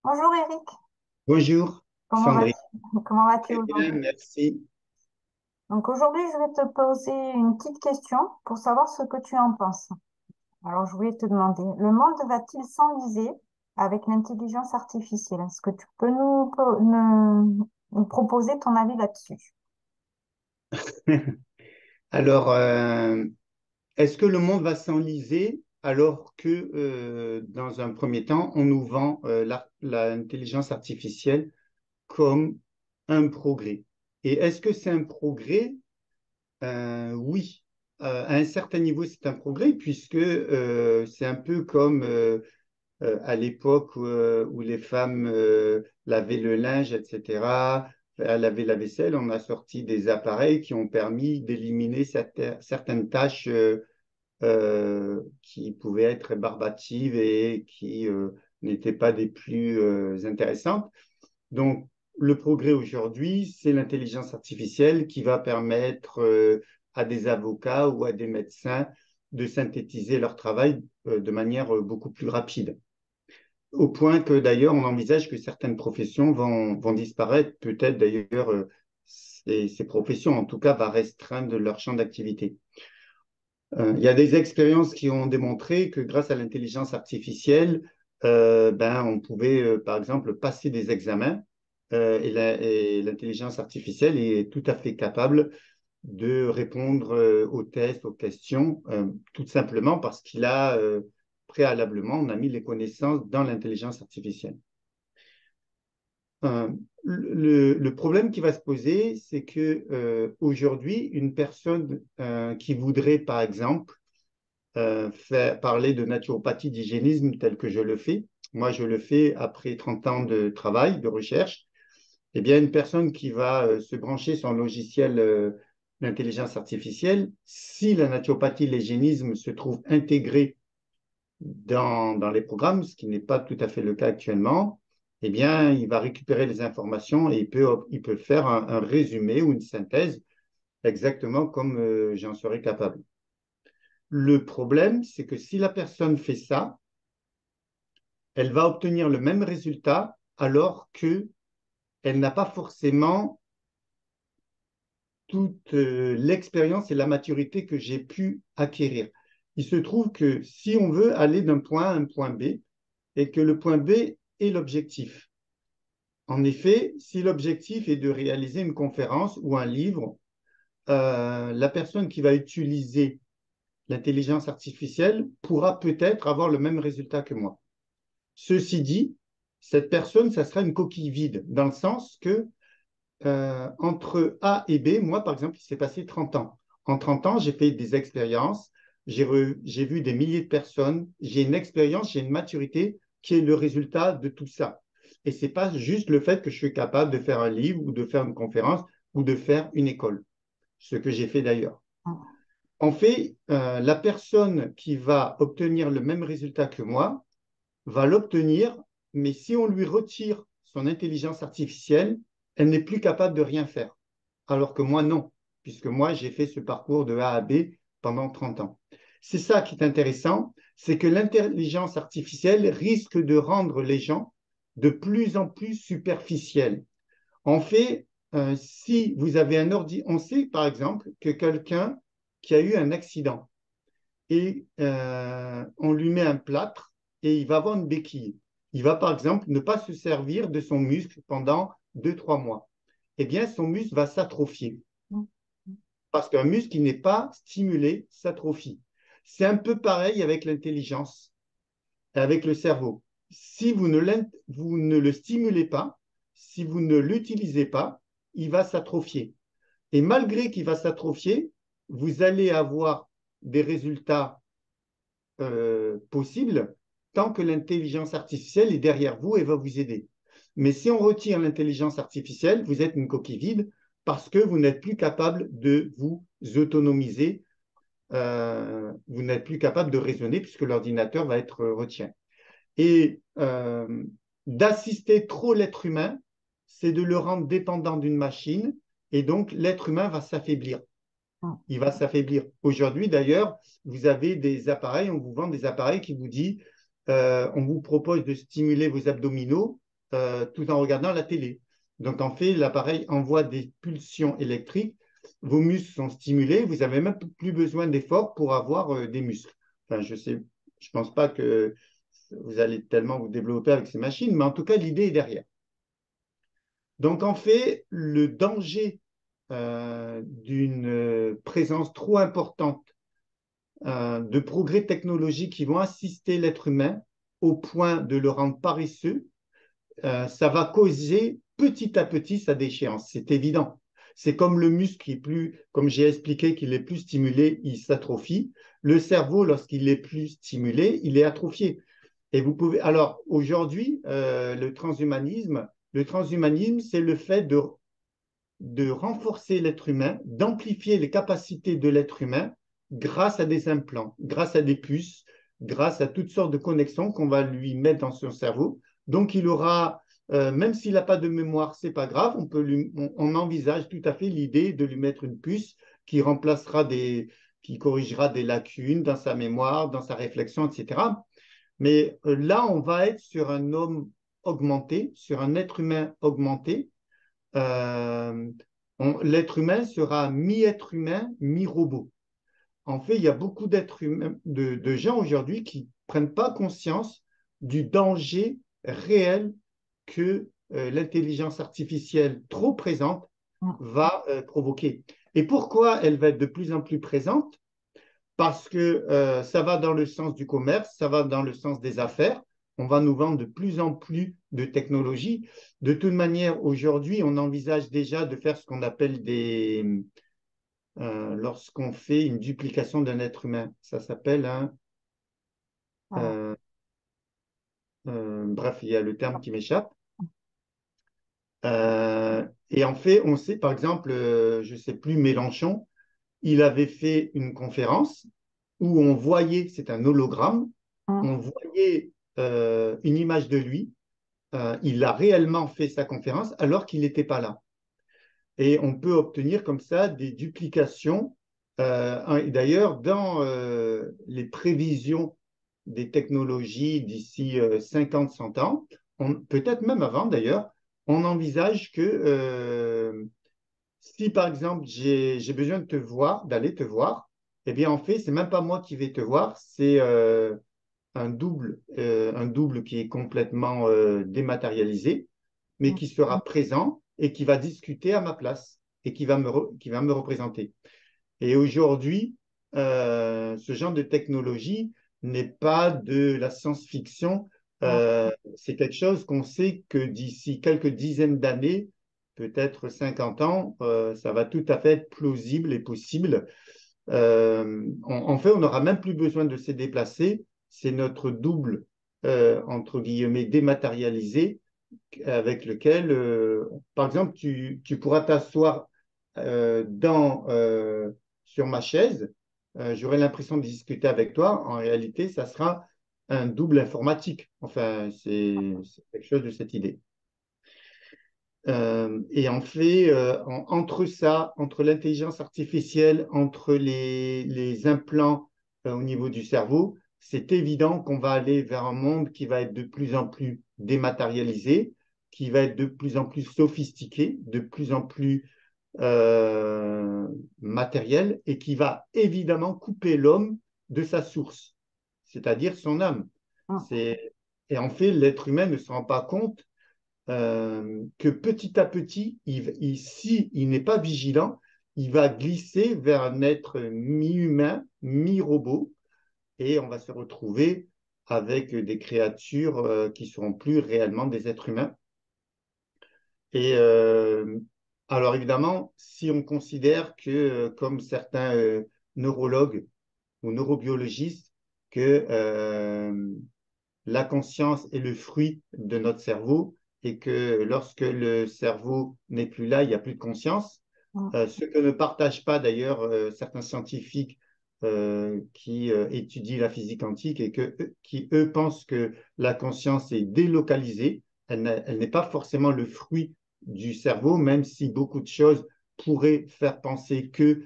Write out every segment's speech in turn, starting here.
Bonjour Eric, Bonjour, comment Sandrine. vas-tu? Comment vas-tu Très bien, aujourd'hui? merci. Donc aujourd'hui, je vais te poser une petite question pour savoir ce que tu en penses. Alors je voulais te demander, le monde va-t-il s'enliser avec l'intelligence artificielle? Est-ce que tu peux nous proposer ton avis là-dessus? Alors, est-ce que le monde va s'enliser alors que, dans un premier temps, on nous vend l'intelligence artificielle comme un progrès? Et est-ce que c'est un progrès? Oui. À un certain niveau, c'est un progrès puisque c'est un peu comme à l'époque où les femmes lavaient le linge, etc., lavaient la vaisselle, on a sorti des appareils qui ont permis d'éliminer certaines tâches qui pouvaient être rébarbatives et qui n'étaient pas des plus intéressantes. Donc, le progrès aujourd'hui, c'est l'intelligence artificielle qui va permettre à des avocats ou à des médecins de synthétiser leur travail de manière beaucoup plus rapide. Au point que d'ailleurs, on envisage que certaines professions vont disparaître, peut-être d'ailleurs, ces professions, en tout cas, va restreindre leur champ d'activité. Il y a des expériences qui ont démontré que grâce à l'intelligence artificielle, on pouvait, par exemple, passer des examens et l'intelligence artificielle est tout à fait capable de répondre aux tests, aux questions, tout simplement parce qu'il a préalablement, on a mis les connaissances dans l'intelligence artificielle. Euh, le problème qui va se poser, c'est que aujourd'hui, une personne qui voudrait, par exemple, faire parler de naturopathie, d'hygiénisme tel que je le fais, moi je le fais après 30 ans de travail, de recherche, eh bien une personne qui va se brancher sur un logiciel d'intelligence artificielle, si la naturopathie, l'hygiénisme se trouve intégré dans les programmes, ce qui n'est pas tout à fait le cas actuellement, eh bien, il va récupérer les informations et il peut faire un résumé ou une synthèse exactement comme j'en serais capable. Le problème, c'est que si la personne fait ça, elle va obtenir le même résultat alors qu'elle n'a pas forcément toute l'expérience et la maturité que j'ai pu acquérir. Il se trouve que si on veut aller d'un point A à un point B et que le point B est l'objectif, en effet, si l'objectif est de réaliser une conférence ou un livre, la personne qui va utiliser l'intelligence artificielle pourra peut-être avoir le même résultat que moi. Ceci dit, cette personne, ça sera une coquille vide, dans le sens que entre A et B, moi, par exemple, il s'est passé 30 ans. En 30 ans, j'ai fait des expériences, j'ai vu des milliers de personnes, j'ai une expérience, j'ai une maturité qui est le résultat de tout ça. Et ce n'est pas juste le fait que je suis capable de faire un livre ou de faire une conférence ou de faire une école, ce que j'ai fait d'ailleurs. En fait, la personne qui va obtenir le même résultat que moi va l'obtenir, mais si on lui retire son intelligence artificielle, elle n'est plus capable de rien faire. Alors que moi, non, puisque moi, j'ai fait ce parcours de A à B pendant 30 ans. C'est ça qui est intéressant, c'est que l'intelligence artificielle risque de rendre les gens de plus en plus superficiels. En fait, si vous avez un ordi, on sait par exemple que quelqu'un qui a eu un accident et on lui met un plâtre et il va avoir une béquille. Il va par exemple ne pas se servir de son muscle pendant 2, 3 mois. Eh bien, son muscle va s'atrophier parce qu'un muscle qui n'est pas stimulé s'atrophie. C'est un peu pareil avec l'intelligence, avec le cerveau. Si vous ne le stimulez pas, si vous ne l'utilisez pas, il va s'atrophier. Et malgré qu'il va s'atrophier, vous allez avoir des résultats possibles tant que l'intelligence artificielle est derrière vous et va vous aider. Mais si on retire l'intelligence artificielle, vous êtes une coquille vide parce que vous n'êtes plus capable de vous autonomiser, vous n'êtes plus capable de raisonner puisque l'ordinateur va être retient. Et d'assister trop l'être humain, c'est de le rendre dépendant d'une machine et donc l'être humain va s'affaiblir. Il va s'affaiblir. Aujourd'hui, d'ailleurs, vous avez des appareils, on vous vend des appareils qui vous dit, on vous propose de stimuler vos abdominaux tout en regardant la télé. Donc, en fait, l'appareil envoie des pulsions électriques, vos muscles sont stimulés, vous n'avez même plus besoin d'efforts pour avoir des muscles. Enfin, je pense pas que vous allez tellement vous développer avec ces machines, mais en tout cas, l'idée est derrière. Donc, en fait, le danger d'une présence trop importante de progrès technologiques qui vont assister l'être humain au point de le rendre paresseux, ça va causer petit à petit sa déchéance. C'est évident. C'est comme le muscle qui est plus, comme j'ai expliqué, qu'il est plus stimulé, il s'atrophie. Le cerveau, lorsqu'il est plus stimulé, il est atrophié. Et vous pouvez. Alors aujourd'hui, le transhumanisme, c'est le fait de renforcer l'être humain, d'amplifier les capacités de l'être humain grâce à des implants, grâce à des puces, grâce à toutes sortes de connexions qu'on va lui mettre dans son cerveau. Donc, il aura, même s'il n'a pas de mémoire, c'est pas grave, on envisage tout à fait l'idée de lui mettre une puce qui qui corrigera des lacunes dans sa mémoire, dans sa réflexion, etc. Mais là, on va être sur un homme augmenté, sur un être humain augmenté, euh, l'être humain sera mi-être humain, mi-robot. En fait, il y a beaucoup d'êtres humains, de gens aujourd'hui qui ne prennent pas conscience du danger réel que l'intelligence artificielle trop présente Mm. va provoquer. Et pourquoi elle va être de plus en plus présente? Parce que ça va dans le sens du commerce, ça va dans le sens des affaires. On va nous vendre de plus en plus de technologies. De toute manière, aujourd'hui, on envisage déjà de faire ce qu'on appelle lorsqu'on fait une duplication d'un être humain. Ça s'appelle un. Voilà. euh, bref, il y a le terme qui m'échappe. Et en fait, on sait, par exemple, je ne sais plus, Mélenchon, il avait fait une conférence où on voyait, c'est un hologramme, Mm. on voyait une image de lui. Il a réellement fait sa conférence alors qu'il n'était pas là. Et on peut obtenir comme ça des duplications. D'ailleurs, dans les prévisions des technologies d'ici 50, 100 ans, peut-être même avant d'ailleurs, on envisage que si par exemple j'ai besoin de te voir, d'aller te voir, eh bien en fait, c'est même pas moi qui vais te voir, c'est un double qui est complètement dématérialisé, mais Mm. qui sera présent et qui va discuter à ma place et qui va me représenter. Et aujourd'hui, ce genre de technologie n'est pas de la science-fiction, Mm. c'est quelque chose qu'on sait que d'ici quelques dizaines d'années, peut-être 50 ans, ça va tout à fait être plausible et possible. En fait, on n'aura même plus besoin de se déplacer. C'est notre double, entre guillemets, dématérialisé, avec lequel, par exemple, tu pourras t'asseoir sur ma chaise. J'aurai l'impression de discuter avec toi. En réalité, ça sera un double informatique. Enfin, c'est quelque chose de cette idée. Et en fait, entre ça, entre l'intelligence artificielle, entre les implants au niveau du cerveau, c'est évident qu'on va aller vers un monde qui va être de plus en plus dématérialisé, qui va être de plus en plus sophistiqué, de plus en plus euh, matériel, et qui va évidemment couper l'homme de sa source, c'est-à-dire son âme. Mm. C'est... Et en fait, l'être humain ne se rend pas compte que petit à petit, si il n'est pas vigilant, il va glisser vers un être mi-humain, mi-robot, et on va se retrouver avec des créatures qui seront plus réellement des êtres humains. Et alors évidemment, si on considère que, comme certains neurologues ou neurobiologistes, que la conscience est le fruit de notre cerveau et que lorsque le cerveau n'est plus là, il n'y a plus de conscience. Mm. Ce que ne partagent pas d'ailleurs certains scientifiques qui étudient la physique quantique et qui, eux, pensent que la conscience est délocalisée. Elle n'est pas forcément le fruit du cerveau, même si beaucoup de choses pourraient faire penser que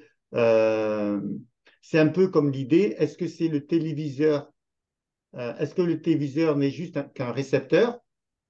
c'est un peu comme l'idée, est-ce que c'est le téléviseur est-ce que le téléviseur n'est juste qu'un récepteur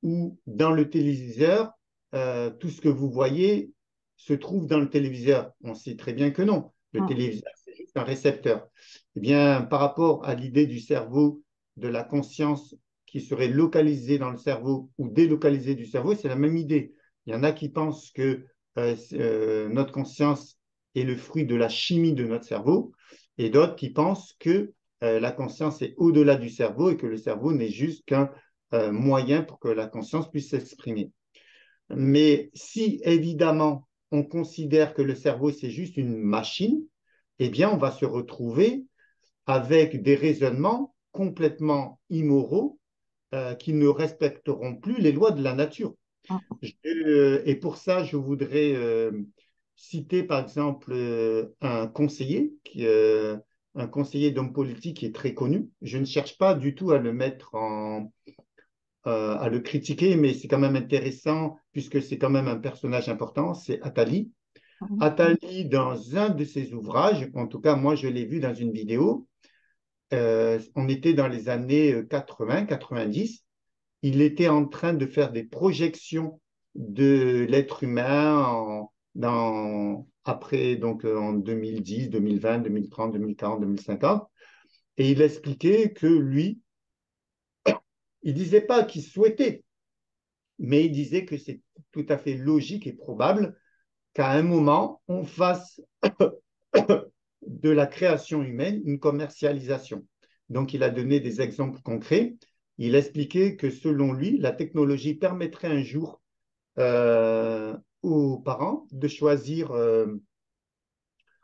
où dans le téléviseur, tout ce que vous voyez se trouve dans le téléviseur. On sait très bien que non. Le Mm. téléviseur, c'est juste un récepteur. Eh bien, par rapport à l'idée du cerveau, de la conscience qui serait localisée dans le cerveau ou délocalisée du cerveau, c'est la même idée. Il y en a qui pensent que notre conscience est le fruit de la chimie de notre cerveau, et d'autres qui pensent que la conscience est au-delà du cerveau et que le cerveau n'est juste qu'un moyen pour que la conscience puisse s'exprimer. Mais si évidemment on considère que le cerveau c'est juste une machine, eh bien on va se retrouver avec des raisonnements complètement immoraux qui ne respecteront plus les lois de la nature. Mm. Et pour ça, je voudrais citer par exemple un conseiller d'homme politique qui est très connu. Je ne cherche pas du tout à le mettre à le critiquer, mais c'est quand même intéressant puisque c'est quand même un personnage important, c'est Attali. Mm. Attali, dans un de ses ouvrages, en tout cas moi je l'ai vu dans une vidéo, on était dans les années 80, 90, il était en train de faire des projections de l'être humain après, donc en 2010, 2020, 2030, 2040, 2050. Et il expliquait que lui, il ne disait pas qu'il souhaitait, mais il disait que c'est tout à fait logique et probable qu'à un moment, on fasse de la création humaine une commercialisation. Donc, il a donné des exemples concrets. Il expliquait que selon lui, la technologie permettrait un jour euh, aux parents de choisir.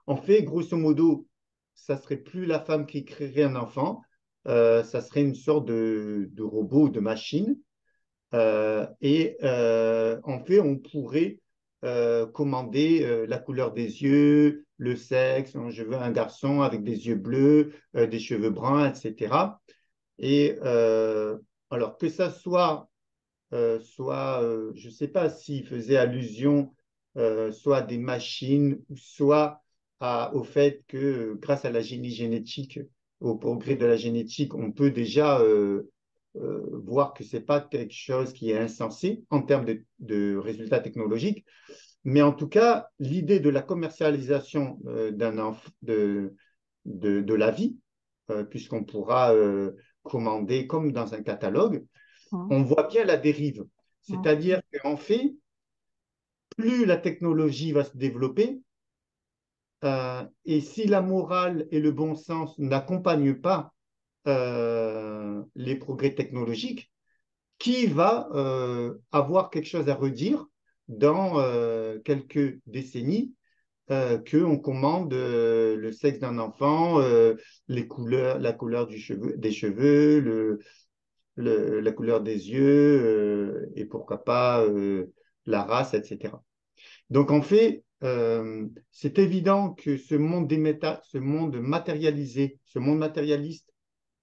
En fait, grosso modo, ça serait plus la femme qui créerait un enfant, ça serait une sorte de robot ou de machine. En fait, on pourrait commander la couleur des yeux, le sexe. Je veux un garçon avec des yeux bleus, des cheveux bruns, etc. Et alors que ça soit, je ne sais pas s'il faisait allusion soit à des machines, soit au fait que grâce à la génie génétique, au progrès de la génétique, on peut déjà voir que ce n'est pas quelque chose qui est insensé en termes de résultats technologiques. Mais en tout cas, l'idée de la commercialisation de la vie, puisqu'on pourra commander comme dans un catalogue, Mm. on voit bien la dérive. Mm. C'est-à-dire qu'en fait, plus la technologie va se développer, et si la morale et le bon sens n'accompagnent pas les progrès technologiques, qui va avoir quelque chose à redire dans quelques décennies qu'on commande le sexe d'un enfant, les couleurs, la couleur des cheveux, la couleur des yeux et pourquoi pas la race, etc. Donc en fait, c'est évident que ce monde matérialisé, ce monde matérialiste,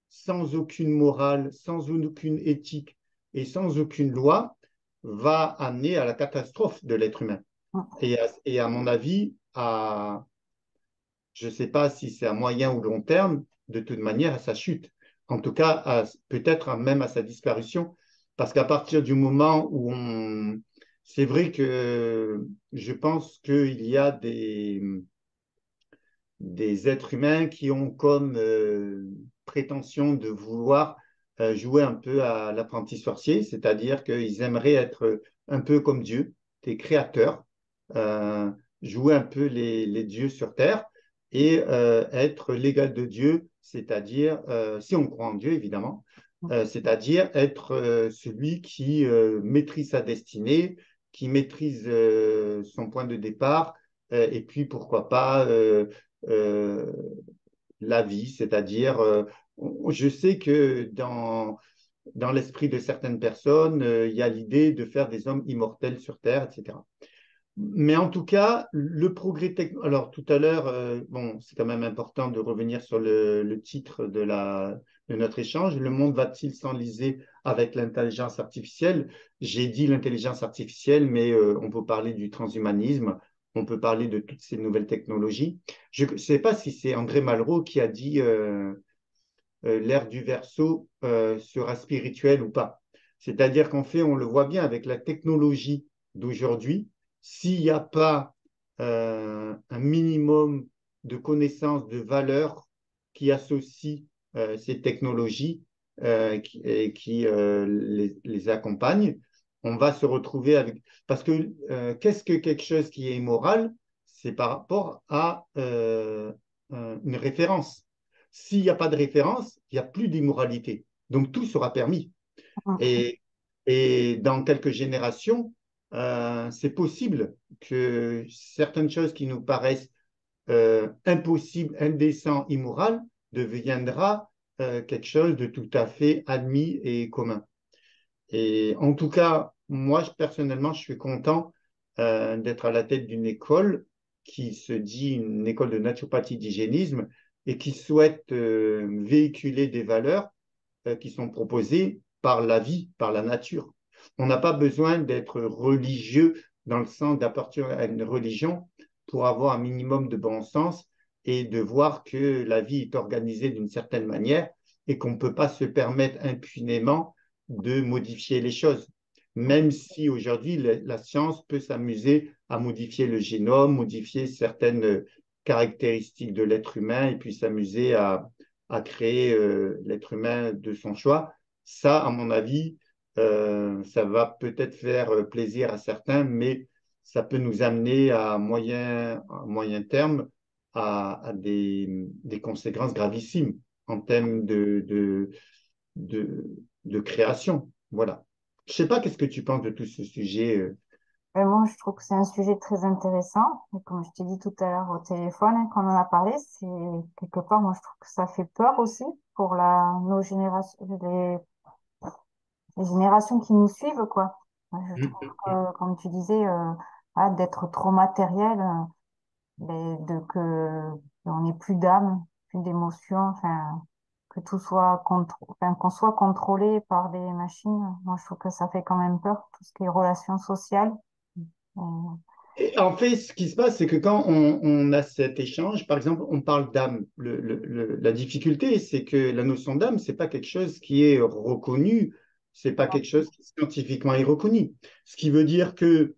sans aucune morale, sans aucune éthique et sans aucune loi, va amener à la catastrophe de l'être humain. Mm. Et à mon avis, je ne sais pas si c'est à moyen ou long terme, de toute manière, à sa chute. En tout cas, peut-être même à sa disparition, parce qu'à partir du moment où on... C'est vrai que je pense qu'il y a des êtres humains qui ont comme prétention de vouloir jouer un peu à l'apprenti sorcier, c'est-à-dire qu'ils aimeraient être un peu comme Dieu, des créateurs, euh, jouer un peu les dieux sur Terre et être l'égal de Dieu, c'est-à-dire, si on croit en Dieu évidemment, c'est-à-dire être celui qui maîtrise sa destinée, qui maîtrise son point de départ, et puis pourquoi pas euh, la vie, c'est-à-dire, je sais que dans l'esprit de certaines personnes, il y a l'idée de faire des hommes immortels sur Terre, etc. Mais en tout cas, le progrès technologique. Alors, tout à l'heure, bon, c'est quand même important de revenir sur le titre de notre échange. Le monde va-t-il s'enliser avec l'intelligence artificielle? J'ai dit l'intelligence artificielle, mais on peut parler du transhumanisme, on peut parler de toutes ces nouvelles technologies. Je ne sais pas si c'est André Malraux qui a dit l'ère du verso sera spirituelle ou pas. C'est-à-dire qu'en fait, on le voit bien avec la technologie d'aujourd'hui, s'il n'y a pas un minimum de connaissances, de valeurs qui associent ces technologies et qui les accompagnent, on va se retrouver avec... Parce que qu'est-ce que quelque chose qui est immoral? C'est par rapport à une référence. S'il n'y a pas de référence, il n'y a plus d'immoralité. Donc tout sera permis. Mhm. Et, et dans quelques générations, c'est possible que certaines choses qui nous paraissent impossibles, indécentes, immorales, deviendra quelque chose de tout à fait admis et commun. Et en tout cas, moi, personnellement, je suis content d'être à la tête d'une école qui se dit une école de naturopathie d'hygiénisme et qui souhaite véhiculer des valeurs qui sont proposées par la vie, par la nature. On n'a pas besoin d'être religieux dans le sens d'appartenir à une religion pour avoir un minimum de bon sens et de voir que la vie est organisée d'une certaine manière et qu'on ne peut pas se permettre impunément de modifier les choses. Même si aujourd'hui, la science peut s'amuser à modifier le génome, modifier certaines caractéristiques de l'être humain et puis s'amuser à créer l'être humain de son choix. Ça, à mon avis, ça va peut-être faire plaisir à certains, mais ça peut nous amener à moyen terme à des conséquences gravissimes en termes de, de création. Voilà. Je ne sais pas qu'est-ce que tu penses de tout ce sujet. Moi, je trouve que c'est un sujet très intéressant. Et comme je t'ai dit tout à l'heure au téléphone, quand on en a parlé, c'est quelque part, moi, je trouve que ça fait peur aussi pour nos générations, les générations qui nous suivent, quoi. Je trouve que, comme tu disais, d'être trop matériel, on n'ait plus d'âme, plus d'émotion, enfin, que tout soit enfin, qu'on soit contrôlé par des machines. Moi, je trouve que ça fait quand même peur, tout ce qui est relations sociales. Euh, Et en fait, ce qui se passe, c'est que quand on a cet échange, par exemple, on parle d'âme. La difficulté, c'est que la notion d'âme, c'est pas quelque chose qui est reconnu, c'est pas quelque chose qui scientifiquement est reconnu. Ce qui veut dire que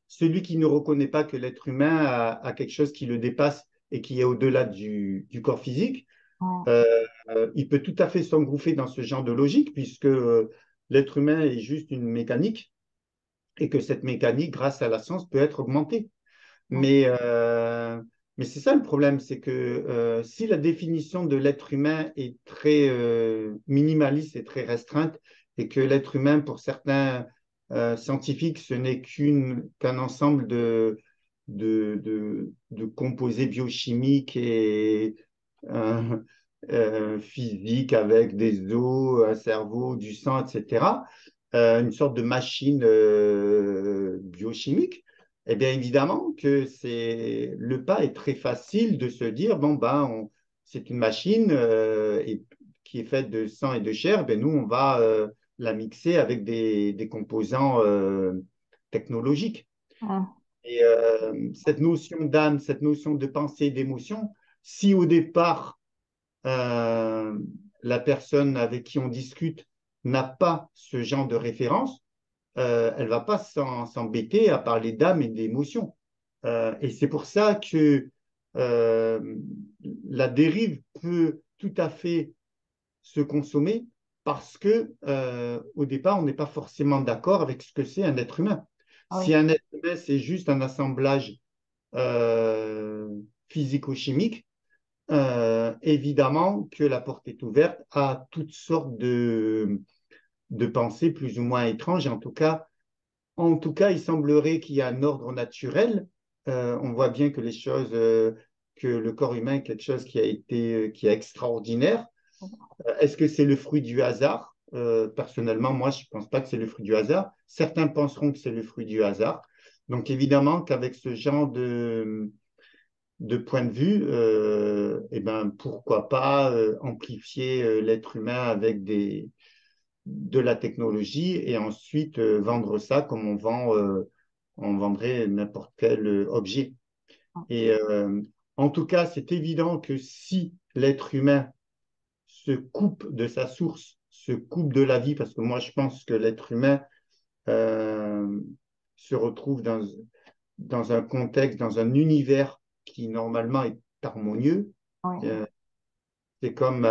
celui qui ne reconnaît pas que l'être humain a quelque chose qui le dépasse et qui est au-delà du corps physique, ouais, euh, il peut tout à fait s'engouffrer dans ce genre de logique, puisque l'être humain est juste une mécanique et que cette mécanique, grâce à la science, peut être augmentée. ouais, Mais, euh, mais c'est ça le problème, c'est que si la définition de l'être humain est très minimaliste et très restreinte, et que l'être humain, pour certains scientifiques, ce n'est qu'un ensemble de composés biochimiques et euh, physiques avec des os, un cerveau, du sang, etc., une sorte de machine biochimique, eh bien, évidemment que le pas est très facile de se dire, bon, ben, c'est une machine qui est faite de sang et de chair, ben, nous, on va la mixer avec des composants technologiques. ouais, Et cette notion d'âme, cette notion de pensée, d'émotion, si au départ, euh, la personne avec qui on discute n'a pas ce genre de référence, elle va pas s'embêter à parler d'âme et d'émotion. Et c'est pour ça que euh, la dérive peut tout à fait se consommer parce que au départ, on n'est pas forcément d'accord avec ce que c'est un être humain. oui, Si un être humain, c'est juste un assemblage euh, physico-chimique, évidemment que la porte est ouverte à toutes sortes de pensées plus ou moins étranges. En tout cas, il semblerait qu'il y a un ordre naturel. On voit bien que que le corps humain est quelque chose qui est extraordinaire. Est-ce que c'est le fruit du hasard? Personnellement, moi, je ne pense pas que c'est le fruit du hasard. Certains penseront que c'est le fruit du hasard. Donc, évidemment qu'avec ce genre de point de vue, eh ben, pourquoi pas amplifier l'être humain avec de la technologie et ensuite vendre ça comme on vendrait n'importe quel objet. Et en tout cas, c'est évident que si l'être humain se coupe de sa source, se coupe de la vie, parce que moi, je pense que l'être humain euh, se retrouve dans un contexte, dans un univers qui normalement est harmonieux. Oui, Euh, c'est comme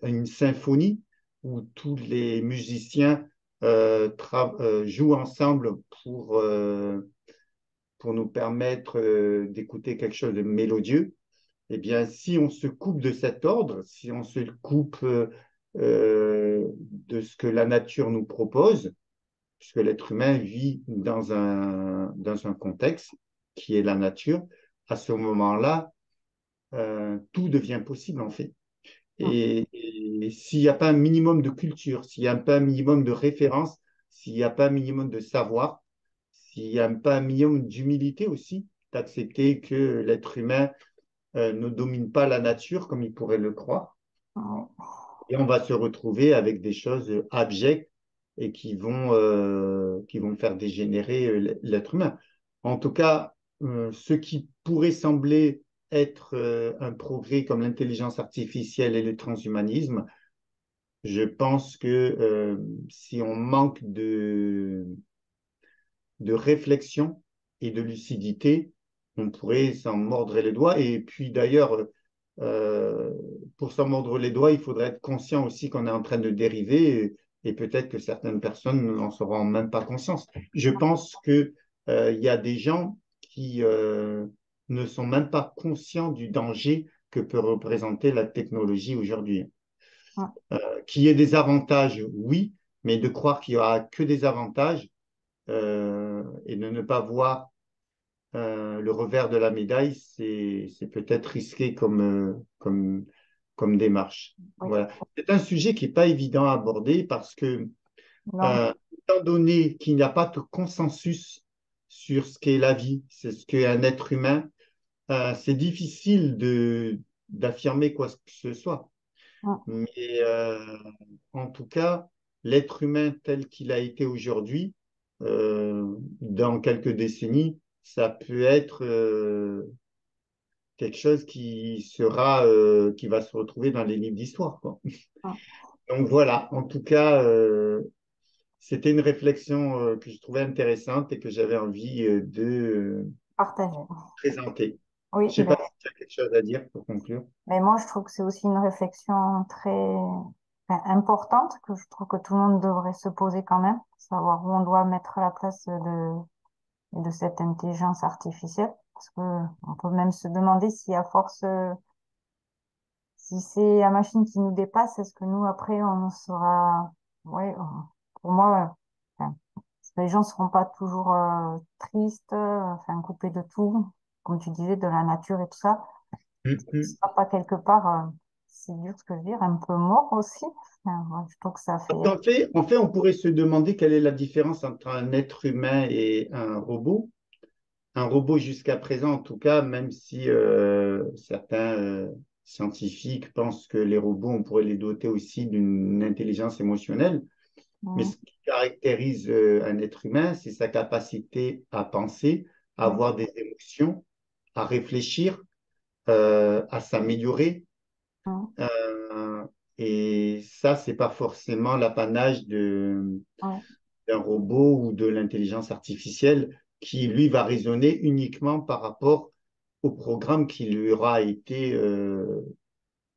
une symphonie où tous les musiciens jouent ensemble pour nous permettre d'écouter quelque chose de mélodieux. Eh bien, si on se coupe de cet ordre, si on se coupe de ce que la nature nous propose, puisque l'être humain vit dans un contexte qui est la nature, à ce moment-là, tout devient possible en fait. Et s'il n'y a pas un minimum de culture, s'il n'y a pas un minimum de référence, s'il n'y a pas un minimum de savoir, s'il n'y a pas un minimum d'humilité aussi, d'accepter que l'être humain ne domine pas la nature comme il pourrait le croire, oui. et on va se retrouver avec des choses abjectes et qui vont faire dégénérer l'être humain. En tout cas, ce qui pourrait sembler être un progrès comme l'intelligence artificielle et le transhumanisme, je pense que si on manque de réflexion et de lucidité, on pourrait s'en mordre les doigts. Et puis d'ailleurs, euh, pour s'en mordre les doigts, il faudrait être conscient aussi qu'on est en train de dériver et peut-être que certaines personnes n'en seront même pas conscientes. Je pense qu'il y a des gens qui ne sont même pas conscients du danger que peut représenter la technologie aujourd'hui. Qu'il y ait des avantages, oui, mais de croire qu'il n'y aura que des avantages et de ne pas voir le revers de la médaille, c'est peut-être risqué comme démarche. Oui. Voilà. C'est un sujet qui n'est pas évident à aborder parce que, Non, étant donné qu'il n'y a pas de consensus sur ce qu'est la vie, c'est ce qu'est un être humain, c'est difficile d'affirmer quoi que ce soit. Mais en tout cas, l'être humain tel qu'il a été aujourd'hui, dans quelques décennies, ça peut être quelque chose qui va se retrouver dans les livres d'histoire, quoi. Donc voilà, en tout cas, c'était une réflexion que je trouvais intéressante et que j'avais envie de partagé. présenter. Oui, Je ne sais ben, pas si tu as quelque chose à dire pour conclure. mais moi, je trouve que c'est aussi une réflexion très importante que je trouve que tout le monde devrait se poser quand même, savoir où on doit mettre la place de cette intelligence artificielle. Parce que on peut même se demander si à force, si c'est la machine qui nous dépasse, est-ce que nous, après, on sera, ouais, pour moi, enfin, les gens seront pas toujours tristes, enfin, coupés de tout, comme tu disais, de la nature et tout ça. Mhm. Ça pas quelque part, c'est dur ce que je veux dire, un peu mort aussi. Enfin, ouais, je trouve que ça fait. On pourrait se demander quelle est la différence entre un être humain et un robot. Un robot jusqu'à présent, en tout cas, même si certains scientifiques pensent que les robots, on pourrait les doter aussi d'une intelligence émotionnelle. Mais Mm, ce qui caractérise un être humain, c'est sa capacité à penser, à mm, avoir des émotions, à réfléchir, à s'améliorer. mm, Euh, et ça, c'est pas forcément l'apanage ouais, d'un robot ou de l'intelligence artificielle qui, lui, va raisonner uniquement par rapport au programme qui lui aura été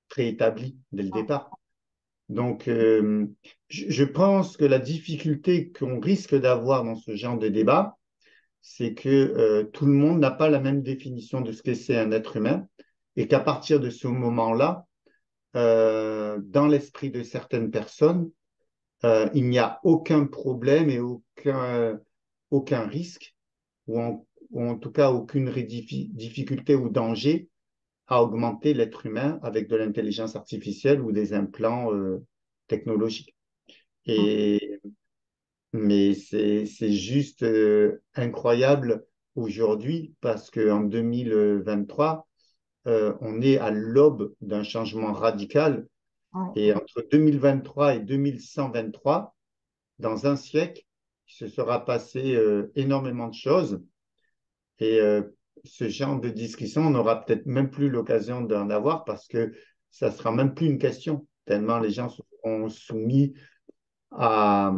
préétabli dès le départ. Donc, je pense que la difficulté qu'on risque d'avoir dans ce genre de débat, c'est que tout le monde n'a pas la même définition de ce que c'est un être humain et qu'à partir de ce moment-là, dans l'esprit de certaines personnes, il n'y a aucun problème et aucun risque, ou en tout cas aucune difficulté ou danger à augmenter l'être humain avec de l'intelligence artificielle ou des implants technologiques. mm, Et, mais c'est juste incroyable aujourd'hui parce qu'en 2023, on est à l'aube d'un changement radical. ouais, Et entre 2023 et 2123, dans un siècle, il se sera passé énormément de choses. Et ce genre de discussion, on n'aura peut-être même plus l'occasion d'en avoir parce que ça sera même plus une question. tellement les gens seront soumis à,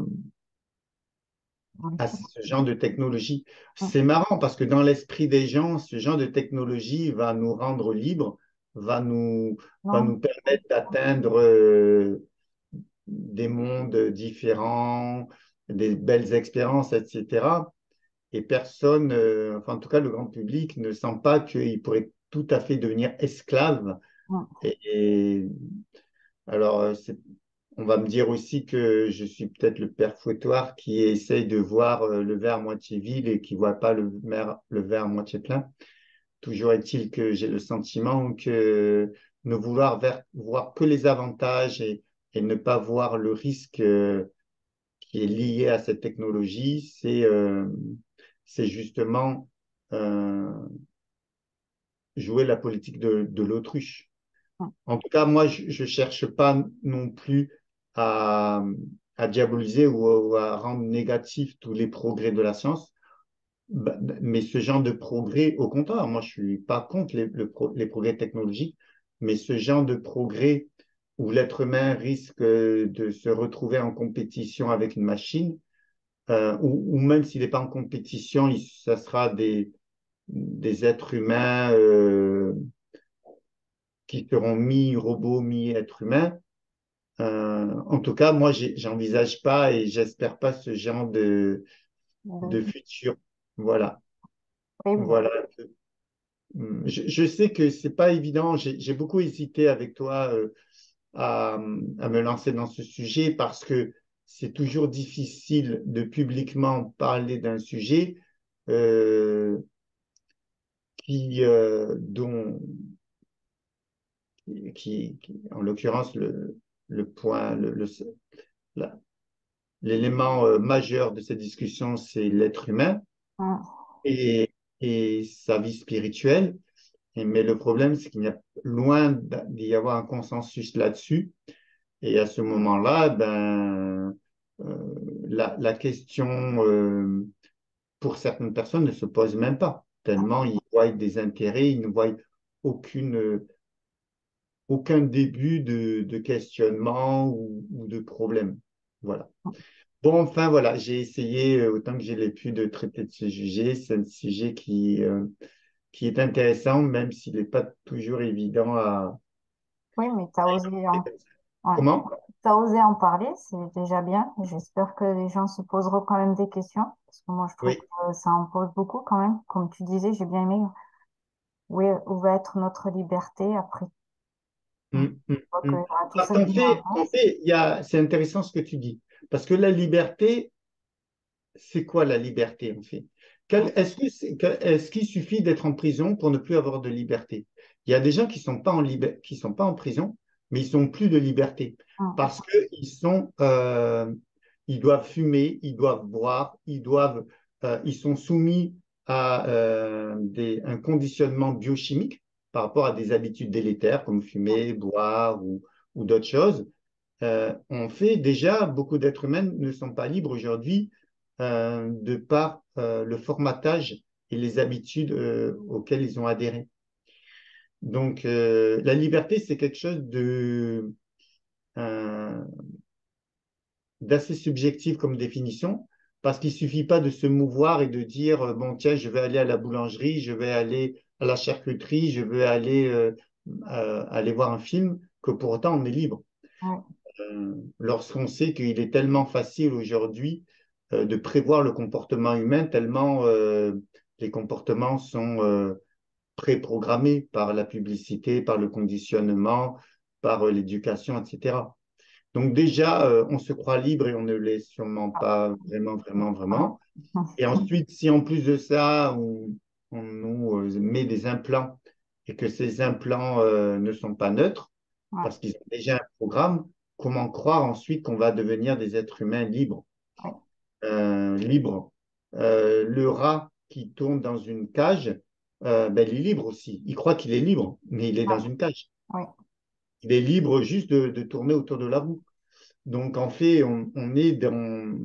Oui. à ce genre de technologie. Mm. C'est marrant parce que dans l'esprit des gens, ce genre de technologie va nous rendre libres, va nous, va Non. nous permettre d'atteindre des mondes différents, des belles expériences, etc. Et personne, enfin en tout cas le grand public, ne sent pas qu'il pourrait tout à fait devenir esclave. Mm. Et alors, on va me dire aussi que je suis peut-être le père fouettoir qui essaye de voir le verre à moitié vide et qui ne voit pas le verre à moitié plein. Toujours est-il que j'ai le sentiment que ne vouloir voir que les avantages et ne pas voir le risque qui est lié à cette technologie, c'est justement euh, jouer la politique de l'autruche. Mm. En tout cas, moi, je ne cherche pas non plus à, à diaboliser ou à rendre négatifs tous les progrès de la science, mais ce genre de progrès, au contraire, moi, je suis pas contre les progrès technologiques, mais ce genre de progrès où l'être humain risque de se retrouver en compétition avec une machine, ou même s'il n'est pas en compétition, ça sera des êtres humains qui seront mi-robots, mi-êtres humains. En tout cas, moi, j'envisage pas et j'espère pas ce genre de Oui, futur. Voilà. oui, Voilà. Je sais que c'est pas évident. J'ai beaucoup hésité avec toi à me lancer dans ce sujet parce que c'est toujours difficile de publiquement parler d'un sujet euh, dont, en l'occurrence, le point, la- l'élément majeur de cette discussion, c'est l'être humain mm. et, et sa vie spirituelle. Mais le problème, c'est qu'il y a loin d'y avoir un consensus là-dessus. Et à ce moment-là, la question pour certaines personnes ne se pose même pas, tellement ils voient des intérêts, ils ne voient aucun début de questionnement ou de problème. Voilà. Bon, enfin, voilà, j'ai essayé autant que je l'ai pu de traiter de ce sujet. C'est un sujet qui est intéressant, même s'il n'est pas toujours évident Oui, mais tu as osé ouais. Comment? T'as osé en parler, c'est déjà bien. J'espère que les gens se poseront quand même des questions, parce que moi, je trouve Oui. que ça en pose beaucoup quand même. Comme tu disais, j'ai bien aimé. Où va être notre liberté après? Mm. Mm, mm, Je crois qu'il mm. y aura tout Parce ça qui qu'en nous fait, en avance. fait, c'est intéressant ce que tu dis. Parce que la liberté, c'est quoi la liberté en fait? Est-ce qu'il suffit d'être en prison pour ne plus avoir de liberté? Il y a des gens qui sont pas qui sont pas en prison, mais ils n'ont plus de liberté Mm. parce ils doivent fumer, ils doivent boire, ils sont soumis à un conditionnement biochimique par rapport à des habitudes délétères comme fumer, boire ou d'autres choses. En fait, déjà, beaucoup d'êtres humains ne sont pas libres aujourd'hui de par le formatage et les habitudes auxquelles ils ont adhéré. Donc, la liberté, c'est quelque chose euh, d'assez subjectif comme définition, parce qu'il ne suffit pas de se mouvoir et de dire, bon, tiens, je vais aller à la boulangerie, je vais aller à la charcuterie, je vais aller voir un film, que pour autant on est libre. Ouais. Lorsqu'on sait qu'il est tellement facile aujourd'hui de prévoir le comportement humain, tellement les comportements sont préprogrammés par la publicité, par le conditionnement, par l'éducation, etc. Donc déjà, on se croit libre et on ne l'est sûrement Ah, pas vraiment, vraiment, ah. vraiment. Et ensuite, si en plus de ça, on nous met des implants et que ces implants ne sont pas neutres, Ouais. parce qu'ils ont déjà un programme, comment croire ensuite qu'on va devenir des êtres humains libres? Ouais. Libres. Le rat qui tourne dans une cage, ben, il est libre aussi. Il croit qu'il est libre, mais il est Ouais. dans une cage. Ouais. Il est libre juste de tourner autour de la roue. Donc, en fait, on est dans...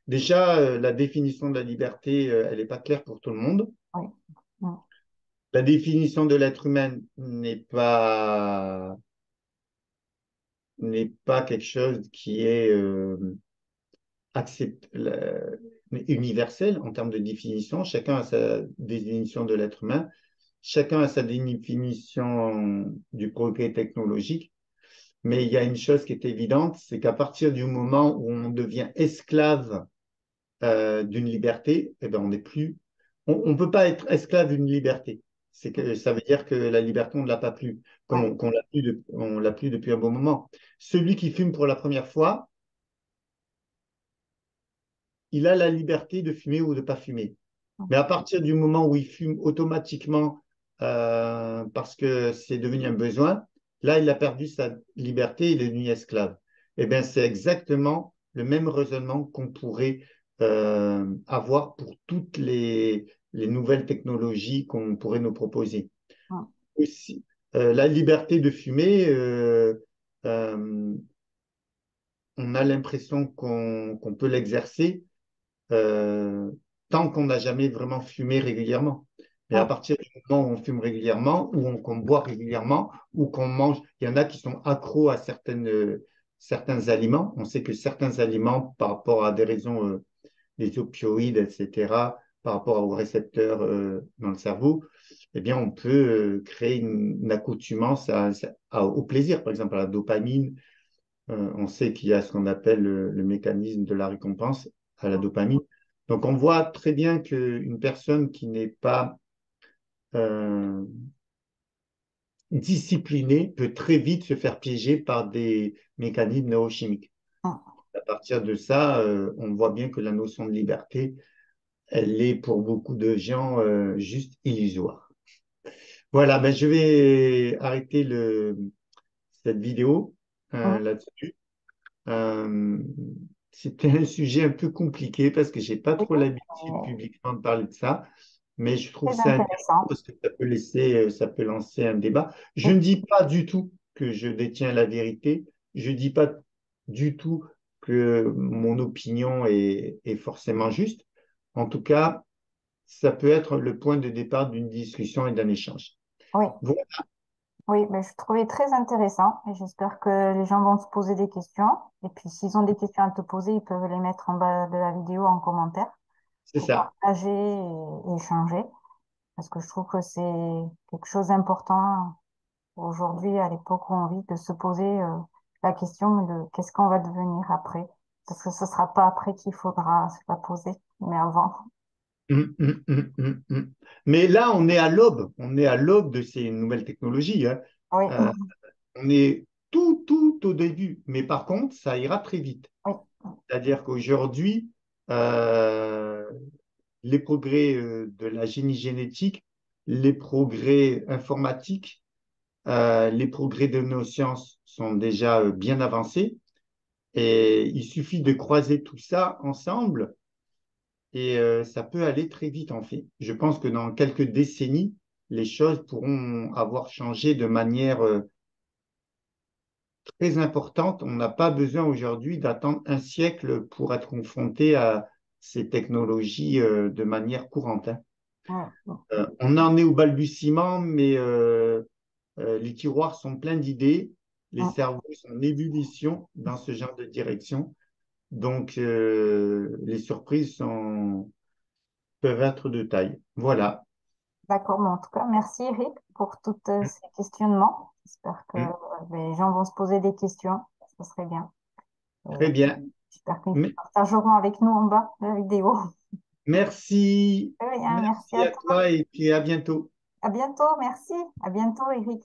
Déjà, la définition de la liberté, elle n'est pas claire pour tout le monde. Ouais. Mm. La définition de l'être humain n'est pas quelque chose qui est universel en termes de définition. Chacun a sa définition de l'être humain. Chacun a sa définition du progrès technologique. Mais il y a une chose qui est évidente, c'est qu'à partir du moment où on devient esclave d'une liberté, eh ben on n'est plus, on ne peut pas être esclave d'une liberté. C'est que ça veut dire que la liberté, on ne l'a pas plus, comme Ouais. on l'a plus, on l'a plus depuis un bon moment. Celui qui fume pour la première fois, il a la liberté de fumer ou de ne pas fumer. Mais à partir du moment où il fume automatiquement parce que c'est devenu un besoin, là, il a perdu sa liberté, il est devenu esclave. Eh bien, c'est exactement le même raisonnement qu'on pourrait avoir pour toutes les nouvelles technologies qu'on pourrait nous proposer. Ouais. Aussi, la liberté de fumer, euh, on a l'impression qu'on peut l'exercer euh, tant qu'on n'a jamais vraiment fumé régulièrement. Mais à Ouais. partir du moment où on fume régulièrement, ou qu'on boit régulièrement, ou qu'on mange, il y en a qui sont accros à certains aliments. On sait que certains aliments, par rapport à des raisons, des opioïdes, etc., par rapport aux récepteurs dans le cerveau, eh bien, on peut créer une accoutumance au plaisir, par exemple à la dopamine. On sait qu'il y a ce qu'on appelle le mécanisme de la récompense à la dopamine. Donc, on voit très bien qu'une personne qui n'est pas euh, disciplinée peut très vite se faire piéger par des mécanismes neurochimiques. À partir de ça, on voit bien que la notion de liberté, elle est pour beaucoup de gens juste illusoire. Voilà, ben je vais arrêter cette vidéo Ouais. là-dessus. Euh, C'était un sujet un peu compliqué parce que j'ai pas Oui, trop l'habitude publiquement de parler de ça, mais je trouve très ça intéressant intéressant. parce que ça peut lancer un débat. Je Oui, ne dis pas du tout que je détiens la vérité. Je ne dis pas du tout que mon opinion est forcément juste. En tout cas, ça peut être le point de départ d'une discussion et d'un échange. oui, Voilà, oui, mais je trouvais très intéressant et j'espère que les gens vont se poser des questions. Et puis, s'ils ont des questions à te poser, ils peuvent les mettre en bas de la vidéo en commentaire c'est pour ça. partager et échanger. Parce que je trouve que c'est quelque chose d'important aujourd'hui, à l'époque où on vit, de se poser la question de qu'est-ce qu'on va devenir après. Parce que ce sera pas après qu'il faudra se la poser, mais avant. Hum. Mais là, on est à l'aube de ces nouvelles technologies, hein. Oui, Euh, on est tout au début, mais par contre, ça ira très vite. oui, C'est-à-dire qu'aujourd'hui, euh, les progrès de la génie génétique, les progrès informatiques, les progrès de nos sciences sont déjà bien avancés et il suffit de croiser tout ça ensemble et ça peut aller très vite en fait. Je pense que dans quelques décennies, les choses pourront avoir changé de manière très importante. On n'a pas besoin aujourd'hui d'attendre un siècle pour être confronté à ces technologies de manière courante, hein. oui, On en est au balbutiement, mais les tiroirs sont pleins d'idées, les oui. cerveaux sont en ébullition dans ce genre de direction. Donc, les surprises peuvent être de taille. Voilà. D'accord, mais en tout cas, merci Eric pour tous ces questionnements. J'espère que les gens vont se poser des questions. Ce serait bien. Très Et bien. j'espère qu'ils M- partageront avec nous en bas de la vidéo. Merci. Très bien, merci Merci à à toi. toi et puis à bientôt. À bientôt, merci. À bientôt, Eric.